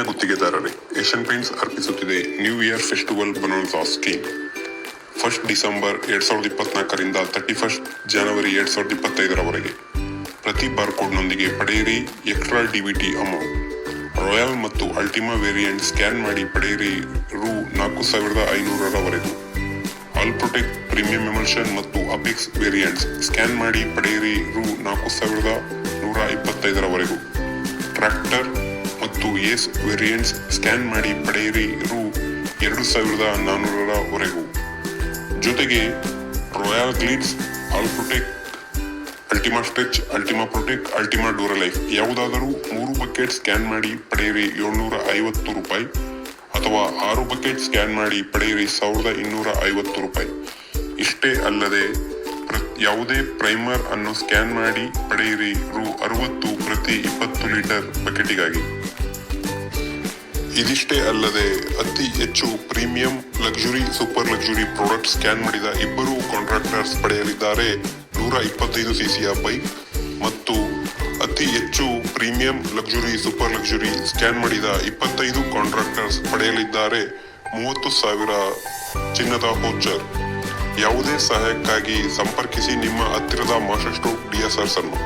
ಆತ್ಮೀಯ ಗುತ್ತಿಗೆದಾರರೇ, Asian Paints ಅರ್ಪಿಸುತ್ತಿದೆ new year festival bonanza scheme. 1 December 2024ರಿಂದ 31 ಜನವರಿ 2025ರವರೆಗೆ ಪ್ರತಿ ಬಾರ್ಕೋಡ್ನೊಂದಿಗೆ ಪಡೆಯಿರಿ ಎಕ್ಸ್ಟ್ರಾ ಡಿಬಿಟಿ ಅಮೌಂಟ್. ರಾಯಲ್ ಮತ್ತು ಅಲ್ಟಿಮಾ ವೇರಿಯಂಟ್ ಸ್ಕ್ಯಾನ್ ಮಾಡಿ ಪಡೆಯಿರಿ ರು 4500ರವರೆಗೂ. ಆಲ್ ಪ್ರೊಟೆಕ್ಟ್ ಪ್ರೀಮಿಯಂ ಎಮಲ್ಷನ್ ಮತ್ತು ಅಪೆಕ್ಸ್ ವೇರಿಯಂಟ್ಸ್ ಸ್ಕ್ಯಾನ್ ಮಾಡಿ ಪಡೆಯಿರಿ ರು 4125ರವರೆಗೂ. ಟ್ರ್ಯಾಕ್ಟರ್ ಮತ್ತು ಏಸ್ ವೇರಿಯಂಟ್ಸ್ ಸ್ಕ್ಯಾನ್ ಮಾಡಿ ಪಡೆಯಿರಿ ರು 2400ರವರೆಗೂ. ಜೊತೆಗೆ Royal Glitz, All Protect, Ultima Stretch, Ultima Protect, Ultima Duralife ಯಾವುದಾದರೂ 3 ಬಕೆಟ್ ಸ್ಕ್ಯಾನ್ ಮಾಡಿ ಪಡೆಯಿರಿ ₹750 ಅಥವಾ 6 ಬಕೆಟ್ ಸ್ಕ್ಯಾನ್ ಮಾಡಿ ಪಡೆಯಿರಿ ₹1250. ಇಷ್ಟೇ ಅಲ್ಲದೆ ಯಾವುದೇ ಪ್ರೈಮರ್ ಅನ್ನು ಸ್ಕ್ಯಾನ್ ಮಾಡಿ ಪಡೆಯಿರಿ ರು 60 ಪ್ರತಿ 20 ಲೀಟರ್ ಬಕೆಟಿಗಾಗಿ. ಇದಿಷ್ಟೇ ಅಲ್ಲದೆ ಅತಿ ಹೆಚ್ಚು premium, luxury, super luxury product scan ಮಾಡಿದ 2 ಕಾಂಟ್ರಾಕ್ಟರ್ಸ್ ಪಡೆಯಲಿದ್ದಾರೆ 125cc ಬೈಕ್, ಮತ್ತು ಅತಿ ಹೆಚ್ಚು premium, luxury, super luxury scan ಮಾಡಿದ 25 ಕಾಂಟ್ರಾಕ್ಟರ್ಸ್ ಪಡೆಯಲಿದ್ದಾರೆ 30,000 ಚಿನ್ನದ ವೋಚರ್. ಯಾವುದೇ ಸಹಾಯಕ್ಕಾಗಿ ಸಂಪರ್ಕಿಸಿ ನಿಮ್ಮ ಹತ್ತಿರದ ಮಾಸ್ಟರ್ ಸ್ಟ್ರೋಕ್ DSRs ಅನ್ನು.